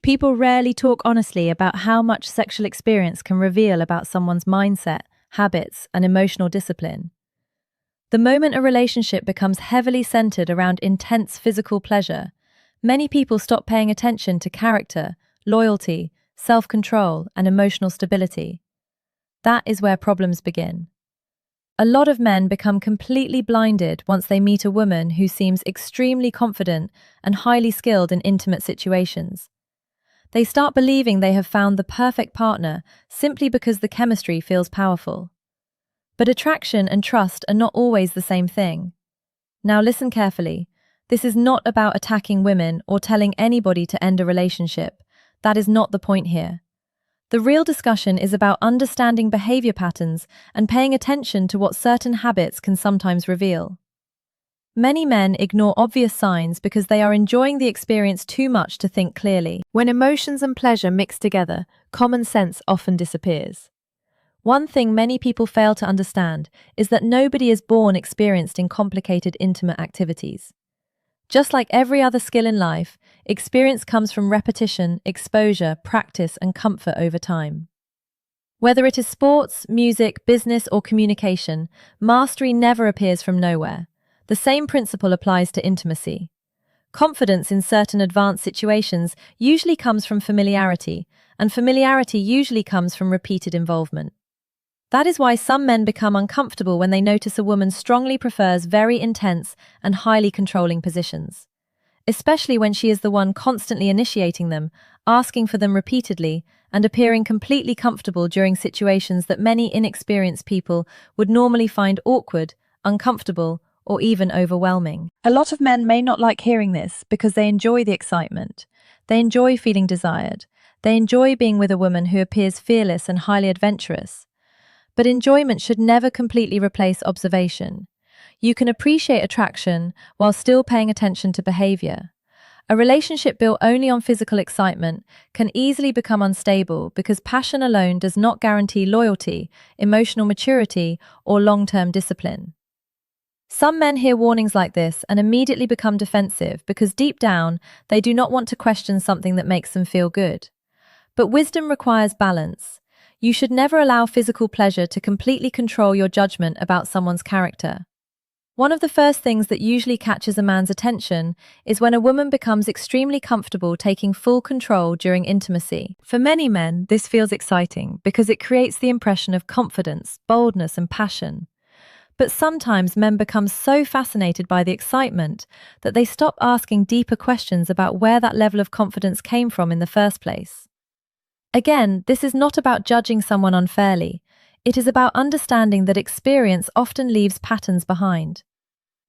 People rarely talk honestly about how much sexual experience can reveal about someone's mindset, habits, and emotional discipline. The moment a relationship becomes heavily centered around intense physical pleasure, many people stop paying attention to character, loyalty, self-control, and emotional stability. That is where problems begin. A lot of men become completely blinded once they meet a woman who seems extremely confident and highly skilled in intimate situations. They start believing they have found the perfect partner simply because the chemistry feels powerful. But attraction and trust are not always the same thing. Now listen carefully. This is not about attacking women or telling anybody to end a relationship. That is not the point here. The real discussion is about understanding behavior patterns and paying attention to what certain habits can sometimes reveal. Many men ignore obvious signs because they are enjoying the experience too much to think clearly. When emotions and pleasure mix together, common sense often disappears. One thing many people fail to understand is that nobody is born experienced in complicated intimate activities. Just like every other skill in life, experience comes from repetition, exposure, practice, and comfort over time. Whether it is sports, music, business, or communication, mastery never appears from nowhere. The same principle applies to intimacy. Confidence in certain advanced situations usually comes from familiarity, and familiarity usually comes from repeated involvement. That is why some men become uncomfortable when they notice a woman strongly prefers very intense and highly controlling positions. Especially when she is the one constantly initiating them, asking for them repeatedly, and appearing completely comfortable during situations that many inexperienced people would normally find awkward, uncomfortable, or even overwhelming. A lot of men may not like hearing this because they enjoy the excitement. They enjoy feeling desired. They enjoy being with a woman who appears fearless and highly adventurous. But enjoyment should never completely replace observation. You can appreciate attraction while still paying attention to behavior. A relationship built only on physical excitement can easily become unstable because passion alone does not guarantee loyalty, emotional maturity, or long-term discipline. Some men hear warnings like this and immediately become defensive because deep down they do not want to question something that makes them feel good. But wisdom requires balance. You should never allow physical pleasure to completely control your judgment about someone's character. One of the first things that usually catches a man's attention is when a woman becomes extremely comfortable taking full control during intimacy. For many men, this feels exciting because it creates the impression of confidence, boldness, and passion. But sometimes men become so fascinated by the excitement that they stop asking deeper questions about where that level of confidence came from in the first place. Again, this is not about judging someone unfairly. It is about understanding that experience often leaves patterns behind.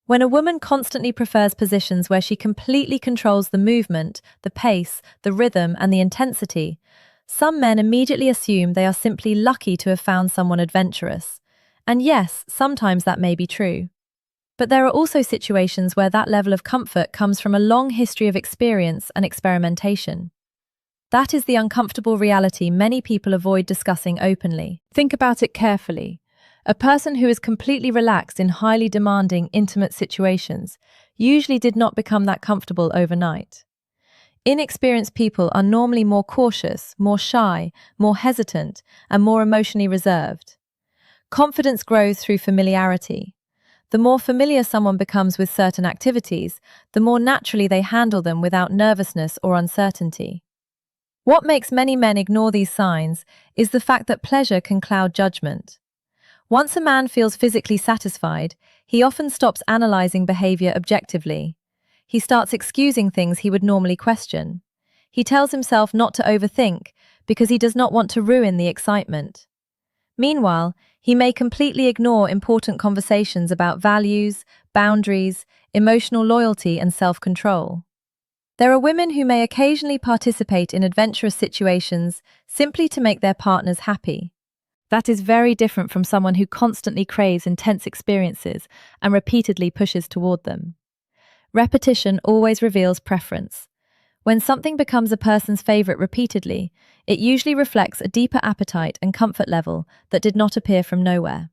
When a woman constantly prefers positions where she completely controls the movement, the pace, the rhythm, and the intensity, some men immediately assume they are simply lucky to have found someone adventurous. And yes, sometimes that may be true. But there are also situations where that level of comfort comes from a long history of experience and experimentation. That is the uncomfortable reality many people avoid discussing openly. Think about it carefully. A person who is completely relaxed in highly demanding, intimate situations usually did not become that comfortable overnight. Inexperienced people are normally more cautious, more shy, more hesitant, and more emotionally reserved. Confidence grows through familiarity. The more familiar someone becomes with certain activities, the more naturally they handle them without nervousness or uncertainty. What makes many men ignore these signs is the fact that pleasure can cloud judgment. Once a man feels physically satisfied, he often stops analyzing behavior objectively. He starts excusing things he would normally question. He tells himself not to overthink because he does not want to ruin the excitement. Meanwhile, he may completely ignore important conversations about values, boundaries, emotional loyalty, and self-control. There are women who may occasionally participate in adventurous situations simply to make their partners happy. That is very different from someone who constantly craves intense experiences and repeatedly pushes toward them. Repetition always reveals preference. When something becomes a person's favorite repeatedly, it usually reflects a deeper appetite and comfort level that did not appear from nowhere.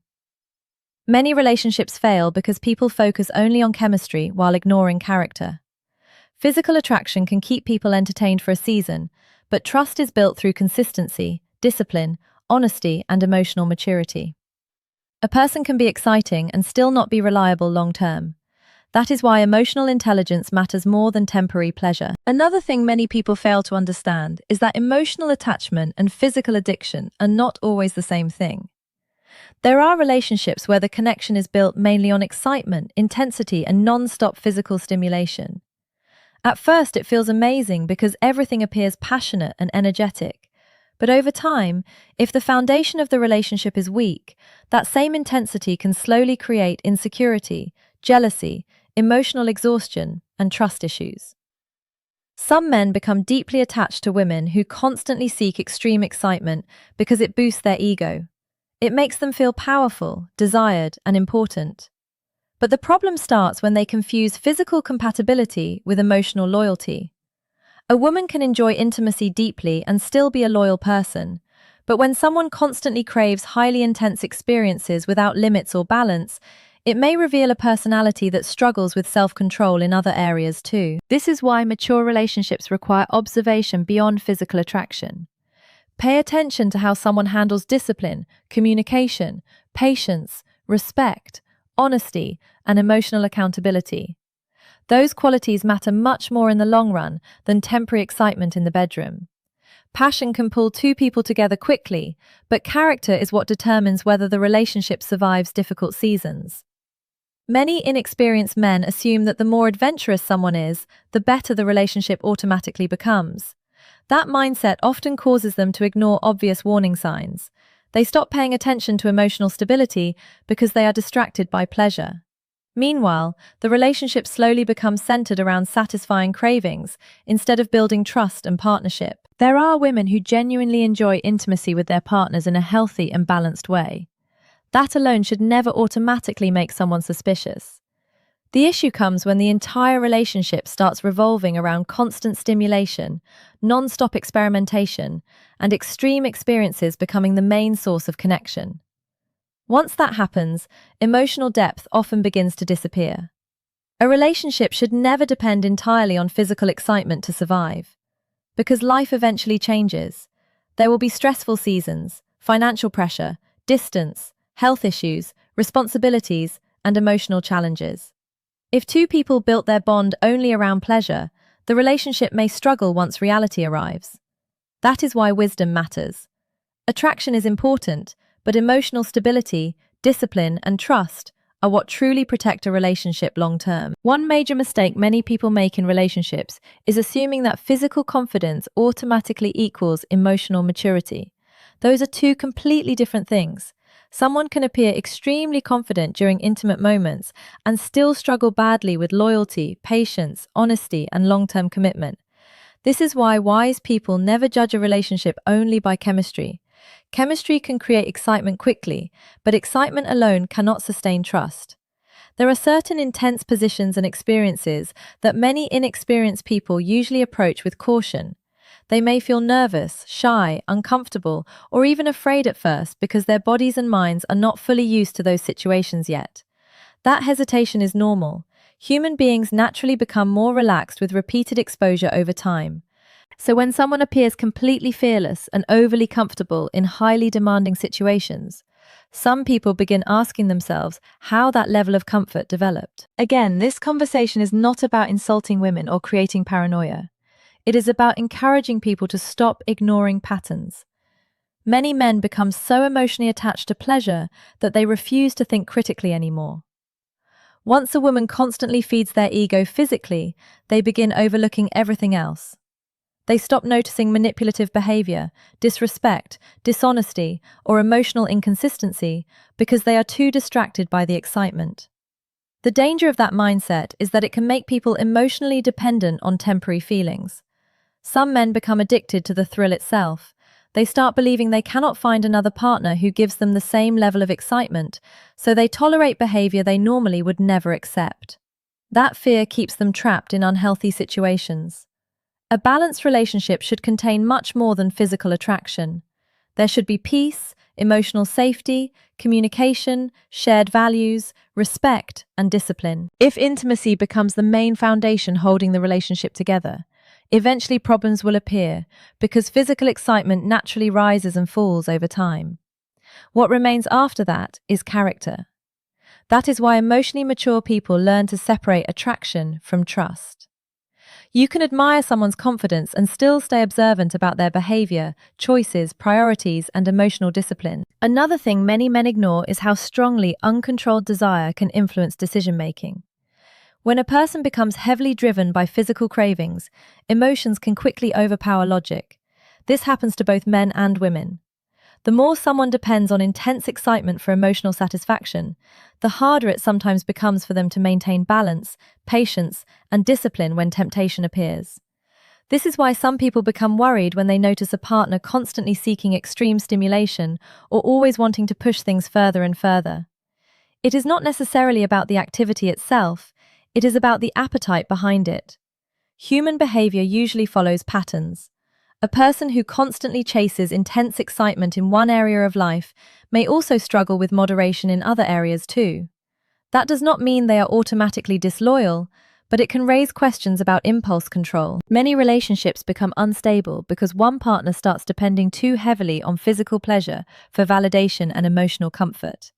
Many relationships fail because people focus only on chemistry while ignoring character. Physical attraction can keep people entertained for a season, but trust is built through consistency, discipline, honesty, and emotional maturity. A person can be exciting and still not be reliable long term. That is why emotional intelligence matters more than temporary pleasure. Another thing many people fail to understand is that emotional attachment and physical addiction are not always the same thing. There are relationships where the connection is built mainly on excitement, intensity, and non-stop physical stimulation. At first, it feels amazing because everything appears passionate and energetic. But over time, if the foundation of the relationship is weak, that same intensity can slowly create insecurity, jealousy, emotional exhaustion, and trust issues. Some men become deeply attached to women who constantly seek extreme excitement because it boosts their ego. It makes them feel powerful, desired, and important. But the problem starts when they confuse physical compatibility with emotional loyalty. A woman can enjoy intimacy deeply and still be a loyal person, but when someone constantly craves highly intense experiences without limits or balance, it may reveal a personality that struggles with self-control in other areas too. This is why mature relationships require observation beyond physical attraction. Pay attention to how someone handles discipline, communication, patience, respect, honesty, and emotional accountability. Those qualities matter much more in the long run than temporary excitement in the bedroom. Passion can pull two people together quickly, but character is what determines whether the relationship survives difficult seasons. Many inexperienced men assume that the more adventurous someone is, the better the relationship automatically becomes. That mindset often causes them to ignore obvious warning signs. They stop paying attention to emotional stability because they are distracted by pleasure. Meanwhile, the relationship slowly becomes centered around satisfying cravings instead of building trust and partnership. There are women who genuinely enjoy intimacy with their partners in a healthy and balanced way. That alone should never automatically make someone suspicious. The issue comes when the entire relationship starts revolving around constant stimulation, non-stop experimentation, and extreme experiences becoming the main source of connection. Once that happens, emotional depth often begins to disappear. A relationship should never depend entirely on physical excitement to survive. Because life eventually changes. There will be stressful seasons, financial pressure, distance, health issues, responsibilities, and emotional challenges. If two people built their bond only around pleasure, the relationship may struggle once reality arrives. That is why wisdom matters. Attraction is important, but emotional stability, discipline, and trust are what truly protect a relationship long term. One major mistake many people make in relationships is assuming that physical confidence automatically equals emotional maturity. Those are two completely different things. Someone can appear extremely confident during intimate moments and still struggle badly with loyalty, patience, honesty, and long-term commitment. This is why wise people never judge a relationship only by chemistry. Chemistry can create excitement quickly, but excitement alone cannot sustain trust. There are certain intense positions and experiences that many inexperienced people usually approach with caution. They may feel nervous, shy, uncomfortable, or even afraid at first because their bodies and minds are not fully used to those situations yet. That hesitation is normal. Human beings naturally become more relaxed with repeated exposure over time. So when someone appears completely fearless and overly comfortable in highly demanding situations, some people begin asking themselves how that level of comfort developed. Again, this conversation is not about insulting women or creating paranoia. It is about encouraging people to stop ignoring patterns. Many men become so emotionally attached to pleasure that they refuse to think critically anymore. Once a woman constantly feeds their ego physically, they begin overlooking everything else. They stop noticing manipulative behavior, disrespect, dishonesty, or emotional inconsistency because they are too distracted by the excitement. The danger of that mindset is that it can make people emotionally dependent on temporary feelings. Some men become addicted to the thrill itself. They start believing they cannot find another partner who gives them the same level of excitement, so they tolerate behavior they normally would never accept. That fear keeps them trapped in unhealthy situations. A balanced relationship should contain much more than physical attraction. There should be peace, emotional safety, communication, shared values, respect, and discipline. If intimacy becomes the main foundation holding the relationship together, Eventually, problems will appear because physical excitement naturally rises and falls over time. What remains after that is character. That is why emotionally mature people learn to separate attraction from trust. You can admire someone's confidence and still stay observant about their behavior, choices, priorities, and emotional discipline. Another thing many men ignore is how strongly uncontrolled desire can influence decision-making. When a person becomes heavily driven by physical cravings, emotions can quickly overpower logic. This happens to both men and women. The more someone depends on intense excitement for emotional satisfaction, the harder it sometimes becomes for them to maintain balance, patience, and discipline when temptation appears. This is why some people become worried when they notice a partner constantly seeking extreme stimulation or always wanting to push things further and further. It is not necessarily about the activity itself, it is about the appetite behind it. Human behavior usually follows patterns. A person who constantly chases intense excitement in one area of life may also struggle with moderation in other areas too. That does not mean they are automatically disloyal, but it can raise questions about impulse control. Many relationships become unstable because one partner starts depending too heavily on physical pleasure for validation and emotional comfort.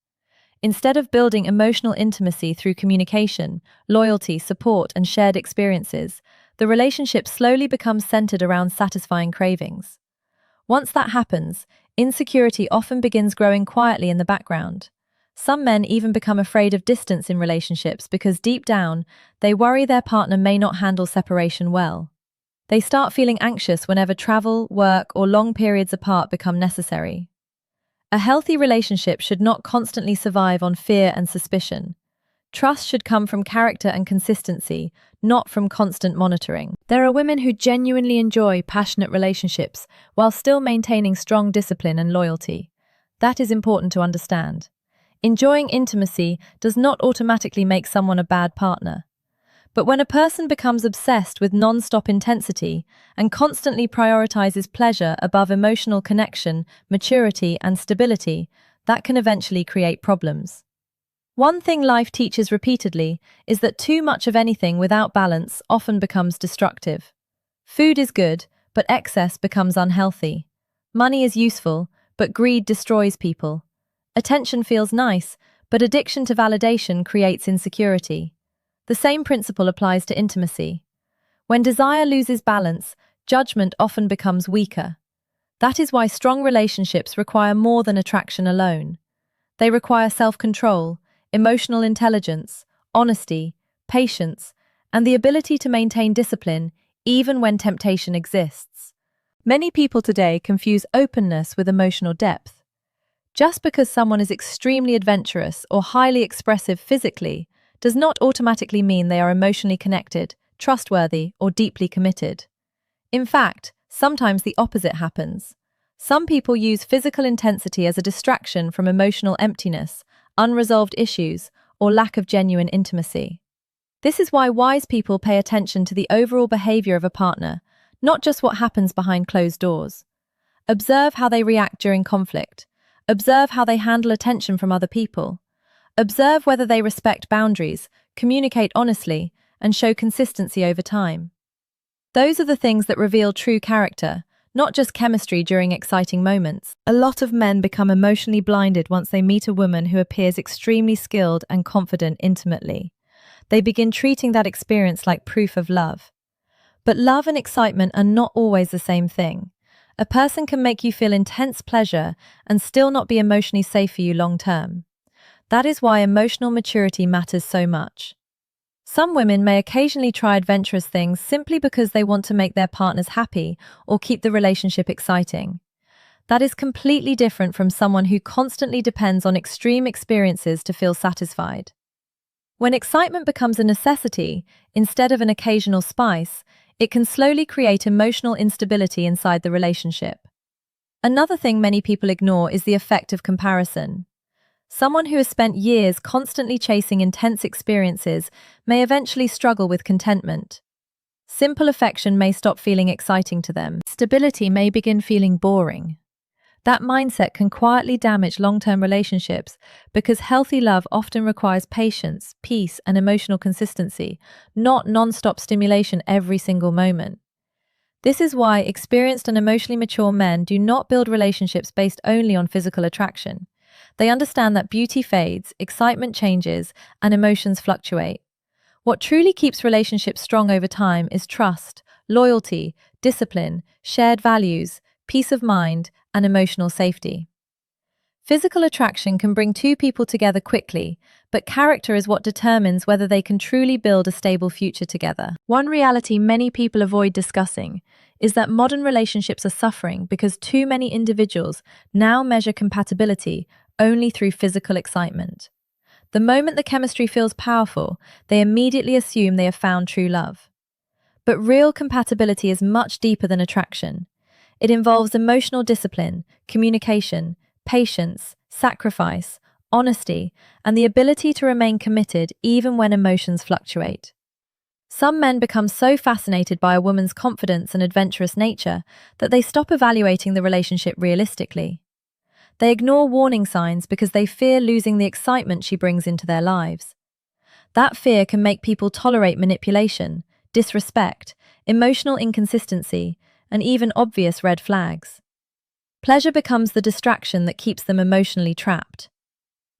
Instead of building emotional intimacy through communication, loyalty, support, and shared experiences, the relationship slowly becomes centered around satisfying cravings. Once that happens, insecurity often begins growing quietly in the background. Some men even become afraid of distance in relationships because deep down, they worry their partner may not handle separation well. They start feeling anxious whenever travel, work, or long periods apart become necessary. A healthy relationship should not constantly survive on fear and suspicion. Trust should come from character and consistency, not from constant monitoring. There are women who genuinely enjoy passionate relationships while still maintaining strong discipline and loyalty. That is important to understand. Enjoying intimacy does not automatically make someone a bad partner. But when a person becomes obsessed with non-stop intensity and constantly prioritizes pleasure above emotional connection, maturity, and stability, that can eventually create problems. One thing life teaches repeatedly is that too much of anything without balance often becomes destructive. Food is good, but excess becomes unhealthy. Money is useful, but greed destroys people. Attention feels nice, but addiction to validation creates insecurity. The same principle applies to intimacy. When desire loses balance, judgment often becomes weaker. That is why strong relationships require more than attraction alone. They require self-control, emotional intelligence, honesty, patience, and the ability to maintain discipline even when temptation exists. Many people today confuse openness with emotional depth. Just because someone is extremely adventurous or highly expressive physically does not automatically mean they are emotionally connected, trustworthy, or deeply committed. In fact, sometimes the opposite happens. Some people use physical intensity as a distraction from emotional emptiness, unresolved issues, or lack of genuine intimacy. This is why wise people pay attention to the overall behavior of a partner, not just what happens behind closed doors. Observe how they react during conflict. Observe how they handle attention from other people. Observe whether they respect boundaries, communicate honestly, and show consistency over time. Those are the things that reveal true character, not just chemistry during exciting moments. A lot of men become emotionally blinded once they meet a woman who appears extremely skilled and confident intimately. They begin treating that experience like proof of love. But love and excitement are not always the same thing. A person can make you feel intense pleasure and still not be emotionally safe for you long term. That is why emotional maturity matters so much. Some women may occasionally try adventurous things simply because they want to make their partners happy or keep the relationship exciting. That is completely different from someone who constantly depends on extreme experiences to feel satisfied. When excitement becomes a necessity, instead of an occasional spice, it can slowly create emotional instability inside the relationship. Another thing many people ignore is the effect of comparison. Someone who has spent years constantly chasing intense experiences may eventually struggle with contentment. Simple affection may stop feeling exciting to them. Stability may begin feeling boring. That mindset can quietly damage long-term relationships because healthy love often requires patience, peace, and emotional consistency, not non-stop stimulation every single moment. This is why experienced and emotionally mature men do not build relationships based only on physical attraction. They understand that beauty fades, excitement changes, and emotions fluctuate. What truly keeps relationships strong over time is trust, loyalty, discipline, shared values, peace of mind, and emotional safety. Physical attraction can bring two people together quickly, but character is what determines whether they can truly build a stable future together. One reality many people avoid discussing is that modern relationships are suffering because too many individuals now measure compatibility only through physical excitement. The moment the chemistry feels powerful, they immediately assume they have found true love. But real compatibility is much deeper than attraction. It involves emotional discipline, communication, patience, sacrifice, honesty, and the ability to remain committed even when emotions fluctuate. Some men become so fascinated by a woman's confidence and adventurous nature that they stop evaluating the relationship realistically. They ignore warning signs because they fear losing the excitement she brings into their lives. That fear can make people tolerate manipulation, disrespect, emotional inconsistency, and even obvious red flags. Pleasure becomes the distraction that keeps them emotionally trapped.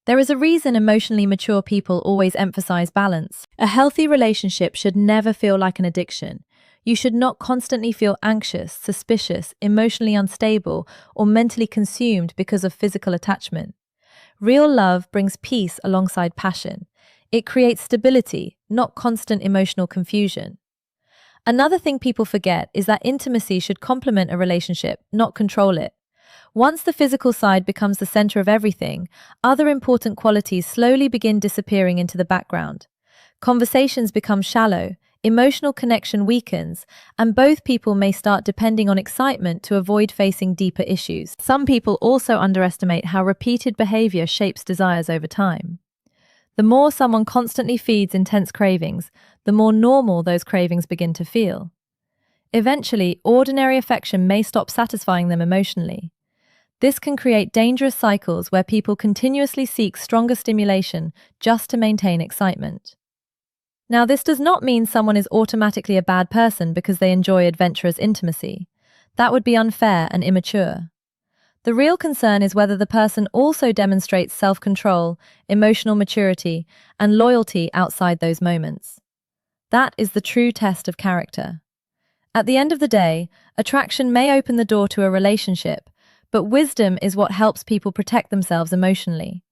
There is a reason emotionally mature people always emphasize balance. A healthy relationship should never feel like an addiction. You should not constantly feel anxious, suspicious, emotionally unstable, or mentally consumed because of physical attachment. Real love brings peace alongside passion. It creates stability, not constant emotional confusion. Another thing people forget is that intimacy should complement a relationship, not control it. Once the physical side becomes the center of everything, other important qualities slowly begin disappearing into the background. Conversations become shallow, emotional connection weakens, and both people may start depending on excitement to avoid facing deeper issues. Some people also underestimate how repeated behavior shapes desires over time. The more someone constantly feeds intense cravings, the more normal those cravings begin to feel. Eventually, ordinary affection may stop satisfying them emotionally. This can create dangerous cycles where people continuously seek stronger stimulation just to maintain excitement. Now, this does not mean someone is automatically a bad person because they enjoy adventurous intimacy. That would be unfair and immature. The real concern is whether the person also demonstrates self-control, emotional maturity, and loyalty outside those moments. That is the true test of character. At the end of the day, attraction may open the door to a relationship, but wisdom is what helps people protect themselves emotionally.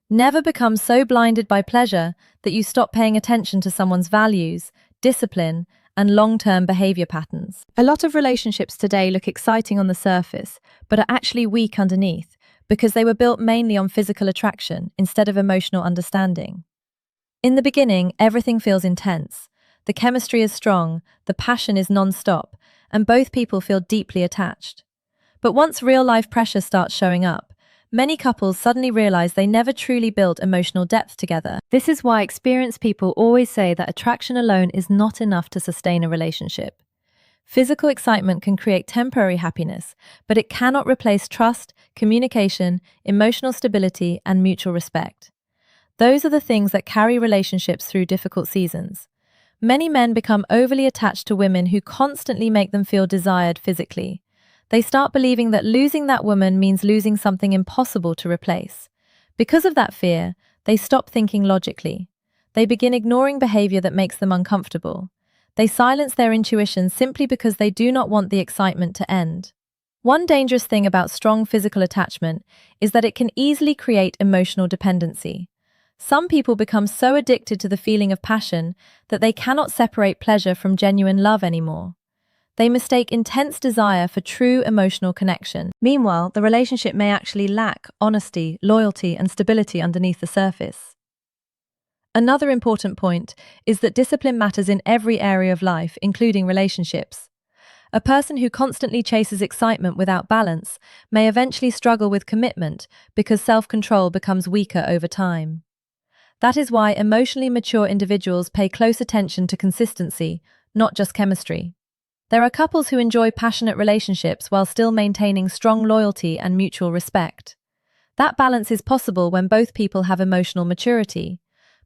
Never become so blinded by pleasure that you stop paying attention to someone's values, discipline, and long-term behavior patterns. A lot of relationships today look exciting on the surface, but are actually weak underneath because they were built mainly on physical attraction instead of emotional understanding. In the beginning, everything feels intense. The chemistry is strong, the passion is non-stop, and both people feel deeply attached. But once real-life pressure starts showing up, many couples suddenly realize they never truly built emotional depth together. This is why experienced people always say that attraction alone is not enough to sustain a relationship. Physical excitement can create temporary happiness, but it cannot replace trust, communication, emotional stability, and mutual respect. Those are the things that carry relationships through difficult seasons. Many men become overly attached to women who constantly make them feel desired physically. They start believing that losing that woman means losing something impossible to replace. Because of that fear, they stop thinking logically. They begin ignoring behavior that makes them uncomfortable. They silence their intuition simply because they do not want the excitement to end. One dangerous thing about strong physical attachment is that it can easily create emotional dependency. Some people become so addicted to the feeling of passion that they cannot separate pleasure from genuine love anymore. They mistake intense desire for true emotional connection. Meanwhile, the relationship may actually lack honesty, loyalty, and stability underneath the surface. Another important point is that discipline matters in every area of life, including relationships. A person who constantly chases excitement without balance may eventually struggle with commitment because self-control becomes weaker over time. That is why emotionally mature individuals pay close attention to consistency, not just chemistry. There are couples who enjoy passionate relationships while still maintaining strong loyalty and mutual respect. That balance is possible when both people have emotional maturity.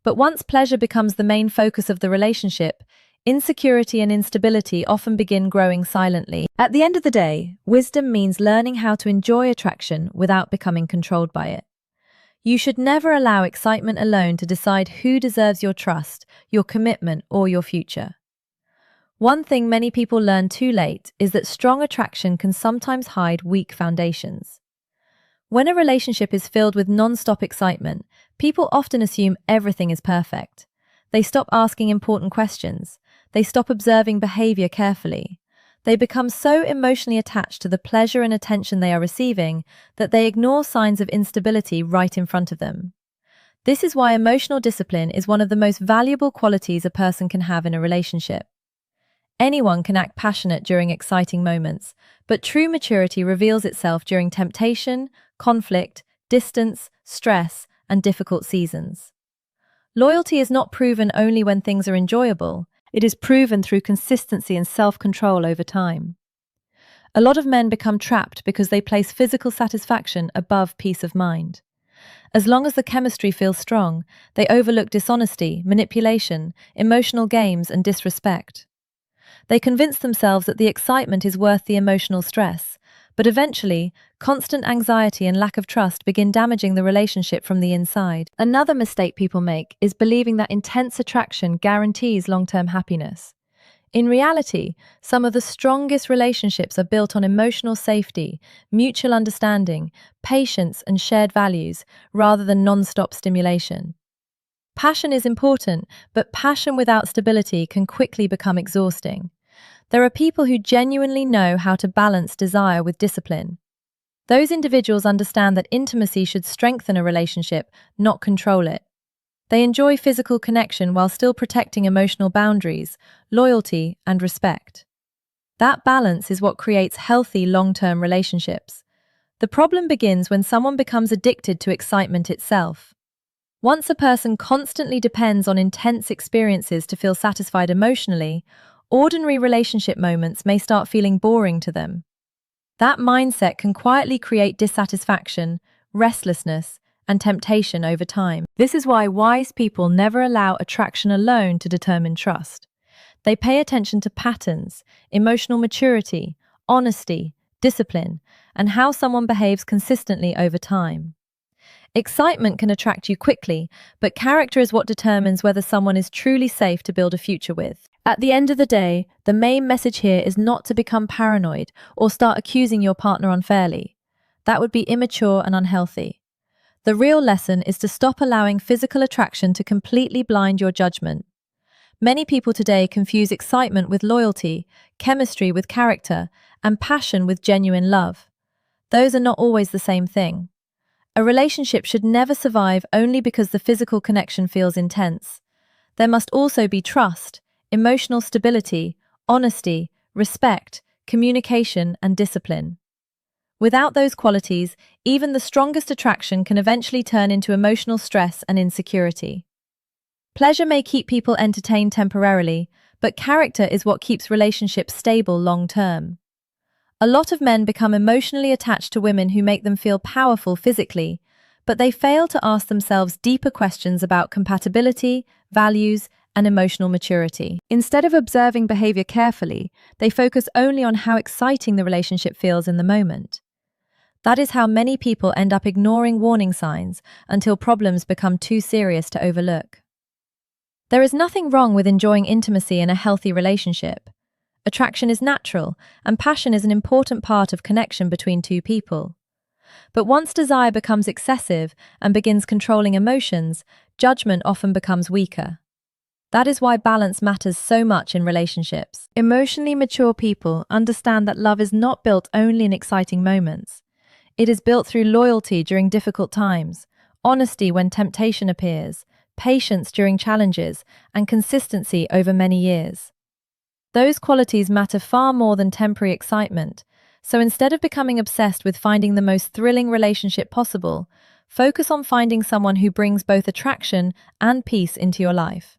But once pleasure becomes the main focus of the relationship, Insecurity and instability often begin growing silently. At the end of the day, wisdom means learning how to enjoy attraction without becoming controlled by it. You should never allow excitement alone to decide who deserves your trust, your commitment, or your future. One thing many people learn too late is that strong attraction can sometimes hide weak foundations. When a relationship is filled with non-stop excitement, people often assume everything is perfect. They stop asking important questions. They stop observing behavior carefully. They become so emotionally attached to the pleasure and attention they are receiving that they ignore signs of instability right in front of them. This is why emotional discipline is one of the most valuable qualities a person can have in a relationship. Anyone can act passionate during exciting moments, but true maturity reveals itself during temptation, conflict, distance, stress, and difficult seasons. Loyalty is not proven only when things are enjoyable. It is proven through consistency and self-control over time. A lot of men become trapped because they place physical satisfaction above peace of mind. As long as the chemistry feels strong, they overlook dishonesty, manipulation, emotional games, and disrespect. They convince themselves that the excitement is worth the emotional stress, but eventually, constant anxiety and lack of trust begin damaging the relationship from the inside. Another mistake people make is believing that intense attraction guarantees long-term happiness. In reality, some of the strongest relationships are built on emotional safety, mutual understanding, patience, and shared values, rather than non-stop stimulation. Passion is important, but passion without stability can quickly become exhausting. There are people who genuinely know how to balance desire with discipline. Those individuals understand that intimacy should strengthen a relationship, not control it. They enjoy physical connection while still protecting emotional boundaries, loyalty, and respect. That balance is what creates healthy long-term relationships. The problem begins when someone becomes addicted to excitement itself. Once a person constantly depends on intense experiences to feel satisfied emotionally, ordinary relationship moments may start feeling boring to them. That mindset can quietly create dissatisfaction, restlessness, and temptation over time. This is why wise people never allow attraction alone to determine trust. They pay attention to patterns, emotional maturity, honesty, discipline, and how someone behaves consistently over time. Excitement can attract you quickly, but character is what determines whether someone is truly safe to build a future with. At the end of the day, the main message here is not to become paranoid or start accusing your partner unfairly. That would be immature and unhealthy. The real lesson is to stop allowing physical attraction to completely blind your judgment. Many people today confuse excitement with loyalty, chemistry with character, and passion with genuine love. Those are not always the same thing. A relationship should never survive only because the physical connection feels intense. There must also be trust, emotional stability, honesty, respect, communication, and discipline. Without those qualities, even the strongest attraction can eventually turn into emotional stress and insecurity. Pleasure may keep people entertained temporarily, but character is what keeps relationships stable long-term. A lot of men become emotionally attached to women who make them feel powerful physically, but they fail to ask themselves deeper questions about compatibility, values, and emotional maturity. Instead of observing behavior carefully, they focus only on how exciting the relationship feels in the moment. That is how many people end up ignoring warning signs until problems become too serious to overlook. There is nothing wrong with enjoying intimacy in a healthy relationship. Attraction is natural, and passion is an important part of connection between two people. But once desire becomes excessive and begins controlling emotions, judgment often becomes weaker. That is why balance matters so much in relationships. Emotionally mature people understand that love is not built only in exciting moments. It is built through loyalty during difficult times, honesty when temptation appears, patience during challenges, and consistency over many years. Those qualities matter far more than temporary excitement, so instead of becoming obsessed with finding the most thrilling relationship possible, focus on finding someone who brings both attraction and peace into your life.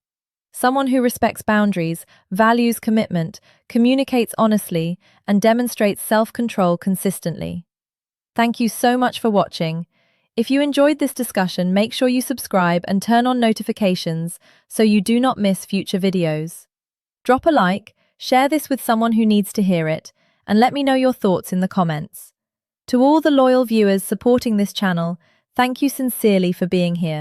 Someone who respects boundaries, values commitment, communicates honestly, and demonstrates self-control consistently. Thank you so much for watching. If you enjoyed this discussion, make sure you subscribe and turn on notifications so you do not miss future videos. Drop a like, share this with someone who needs to hear it, and let me know your thoughts in the comments. To all the loyal viewers supporting this channel, thank you sincerely for being here.